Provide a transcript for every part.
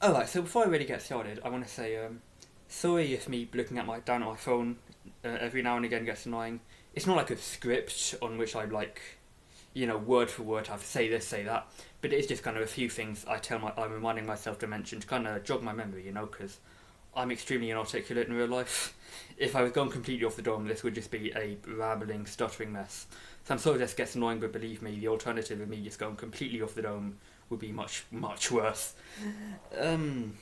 Alright, so before I really get started, I want to say, sorry if me looking down at my phone every now and again gets annoying. It's not like a script on which I word for word have to say this, say that, but it's just kind of a few things I'm reminding myself to mention to kind of jog my memory, because I'm extremely inarticulate in real life. If I was going completely off the dome, this would just be a rambling, stuttering mess. So I'm sorry this gets annoying, but believe me, the alternative of me just going completely off the dome would be much, much worse. Um,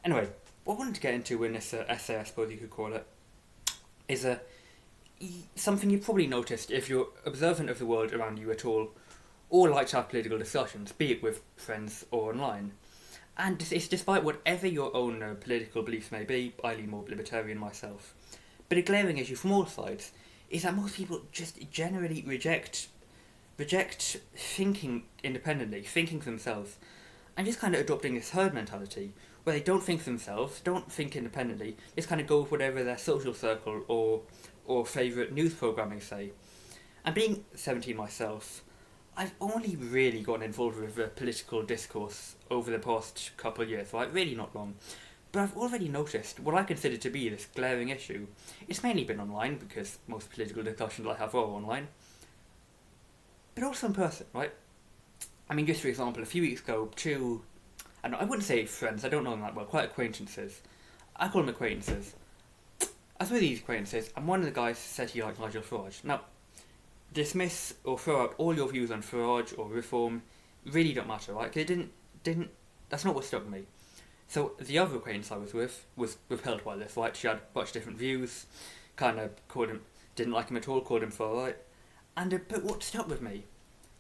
anyway, what I wanted to get into in this essay, I suppose you could call it, is something you've probably noticed if you're observant of the world around you at all, or like to have political discussions, be it with friends or online. And it's despite whatever your own political beliefs may be, I lean more libertarian myself. But a glaring issue from all sides is that most people just generally reject thinking independently, thinking for themselves, and just kind of adopting this herd mentality where they don't think for themselves, don't think independently, just kind of go with whatever their social circle or favourite news programming say. And being 17 myself, I've only really gotten involved with political discourse over the past couple of years, right? Really not long. But I've already noticed what I consider to be this glaring issue. It's mainly been online because most political discussions I have are online, but also in person, right? I mean, just for example, a few weeks ago, I wouldn't say friends, I don't know them that well, quite acquaintances. I call them acquaintances. I was with these acquaintances, and one of the guys said he liked Nigel Farage. Now, dismiss or throw out all your views on Farage or reform really don't matter, right? Because it didn't. That's not what struck me. So the other acquaintance I was with was repelled by this, right? She had much different views, kind of didn't like him at all, called him far right. But what stuck with me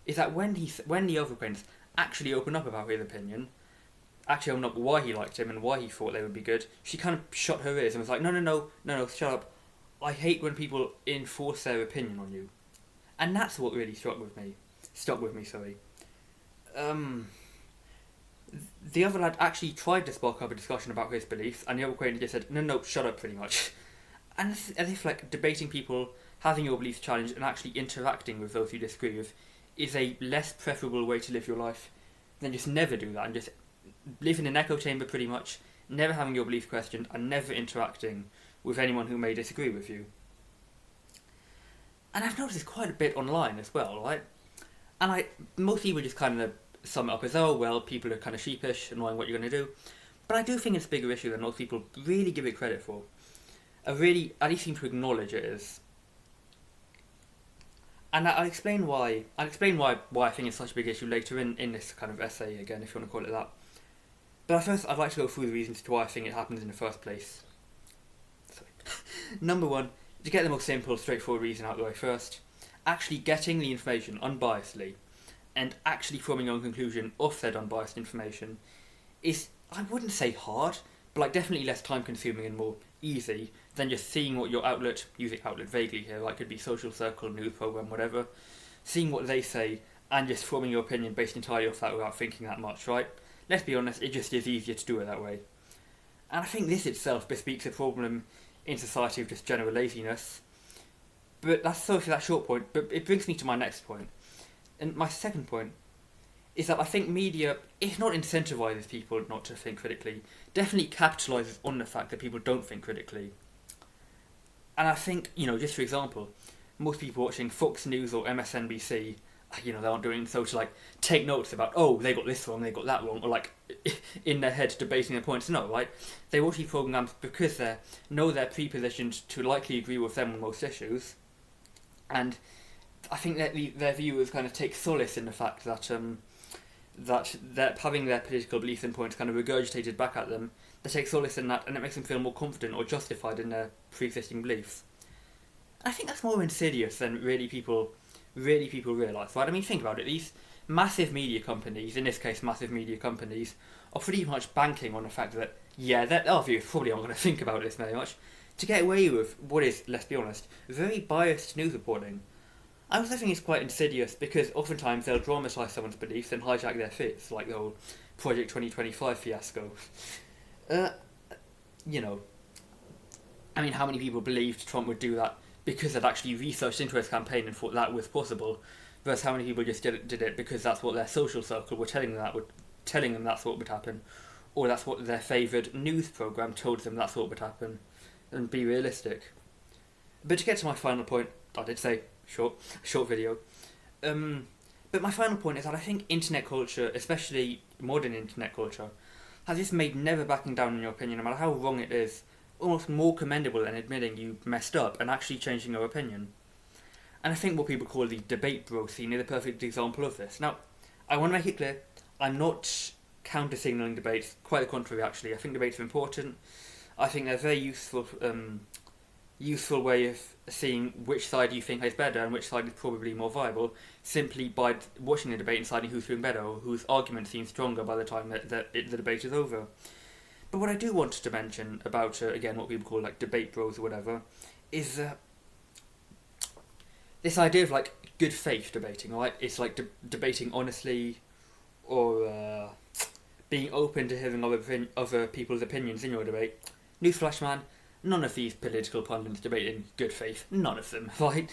is that when the other acquaintance actually opened up about his opinion, actually opened up why he liked him and why he thought they would be good, she kind of shut her ears and was like, no, shut up. I hate when people enforce their opinion on you. And that's what really stuck with me. Sorry. The other lad actually tried to spark up a discussion about his beliefs, and the other acquaintance just said, no, shut up, pretty much. And as if like debating people, having your beliefs challenged, and actually interacting with those you disagree with is a less preferable way to live your life than just never do that and just live in an echo chamber, pretty much, never having your beliefs questioned and never interacting with anyone who may disagree with you. And I've noticed quite a bit online as well, right? And most people just kind of sum it up as, oh, well, people are kind of sheepish, annoying what you're going to do. But I do think it's a bigger issue than most people really give it credit for. At least seem to acknowledge it is. And I'll explain why I think it's such a big issue later in this kind of essay, again, if you want to call it that. But first, I'd like to go through the reasons to why I think it happens in the first place. Sorry. Number one, to get the most simple, straightforward reason out of the way first, actually getting the information unbiasedly and actually forming your own conclusion of said unbiased information is, I wouldn't say hard, but like definitely less time consuming and more easy than just seeing what your outlet, using outlet vaguely here, like could be social circle, news program, whatever, seeing what they say and just forming your opinion based entirely off that without thinking that much, right? Let's be honest, it just is easier to do it that way. And I think this itself bespeaks a problem in society of just general laziness. But that's sorry for that short point, but it brings me to my next point. And my second point is that I think media, if not incentivises people not to think critically, definitely capitalises on the fact that people don't think critically. And I think, just for example, most people watching Fox News or MSNBC, they aren't doing so to like take notes about, oh, they got this wrong, they got that wrong, or like in their head debating their points. No, right? They watch these programs because they're pre-positioned to likely agree with them on most issues, and I think that their viewers kind of take solace in the fact that that they're having their political beliefs and points kind of regurgitated back at them. They take solace in that, and it makes them feel more confident or justified in their pre-existing beliefs. I think that's more insidious than people realise, right? I mean, think about it. These massive media companies, in this case massive media companies, are pretty much banking on the fact that, that our viewers probably aren't going to think about this very much, to get away with what is, let's be honest, very biased news reporting. I also think it's quite insidious because oftentimes they'll dramatise someone's beliefs and hijack their fits, like the whole Project 2025 fiasco. I mean, how many people believed Trump would do that because they'd actually researched into his campaign and thought that was possible, versus how many people just did it because that's what their social circle were telling them that's what would happen, or that's what their favourite news programme told them that's what would happen, and be realistic. But to get to my final point, I did say short video. But my final point is that I think internet culture, especially modern internet culture, has just made never backing down in your opinion, no matter how wrong it is, almost more commendable than admitting you messed up and actually changing your opinion. And I think what people call the debate bro scene is a perfect example of this. Now, I want to make it clear, I'm not counter-signalling debates, quite the contrary actually. I think debates are important. I think they're a very useful way of seeing which side you think is better and which side is probably more viable, simply by watching the debate and deciding who's doing better or whose argument seems stronger by the time that the debate is over. But what I do want to mention about, again, what people call like debate bros or whatever, is this idea of like good faith debating, right? It's like debating honestly, or being open to hearing other people's opinions in your debate. Newsflash, man, none of these political pundits debate in good faith. None of them, right?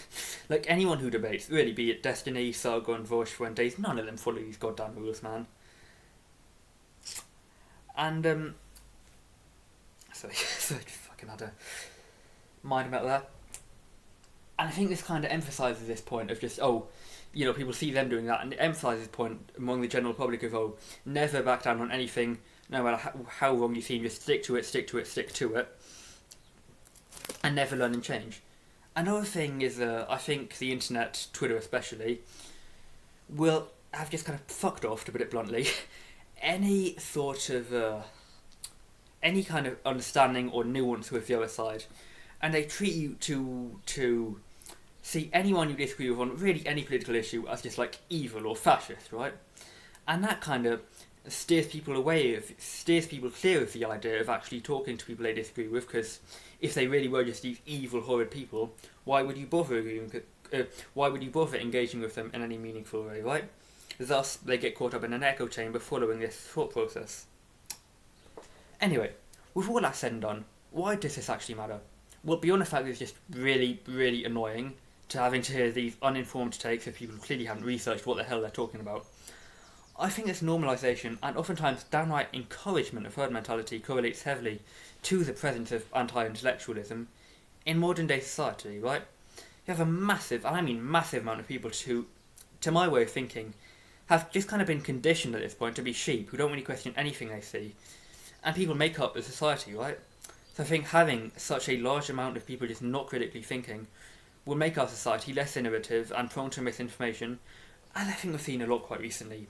Like, anyone who debates, really, be it Destiny, Sargon, Vosh, Fuentes, none of them follow these goddamn rules, man. And, sorry, I just fucking had a mind about that. And I think this kind of emphasises this point of just, people see them doing that, and it emphasises the point among the general public of, never back down on anything, no matter how wrong you seem, just stick to it, and never learn and change. Another thing is, I think the internet, Twitter especially, will have just kind of fucked off, to put it bluntly, any sort of, any kind of understanding or nuance with the other side. And they treat you to see anyone you disagree with on really any political issue as just like evil or fascist, right? And that kind of steers people clear of the idea of actually talking to people they disagree with, because if they really were just these evil, horrid people, why would you bother engaging with them in any meaningful way, right? Thus, they get caught up in an echo chamber following this thought process. Anyway, with all that said and done, why does this actually matter? Well, beyond the fact that it's just really, really annoying to having to hear these uninformed takes of people who clearly haven't researched what the hell they're talking about, I think this normalisation and oftentimes downright encouragement of herd mentality correlates heavily to the presence of anti-intellectualism in modern day society, right? You have a massive, and I mean massive amount of people who, to my way of thinking, have just kind of been conditioned at this point to be sheep who don't really question anything they see. And people make up the society, right? So I think having such a large amount of people just not critically thinking will make our society less innovative and prone to misinformation, and I think we've seen a lot quite recently,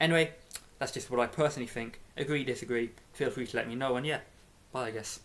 Anyway, that's just what I personally think. Agree, disagree, feel free to let me know, and yeah, bye I guess.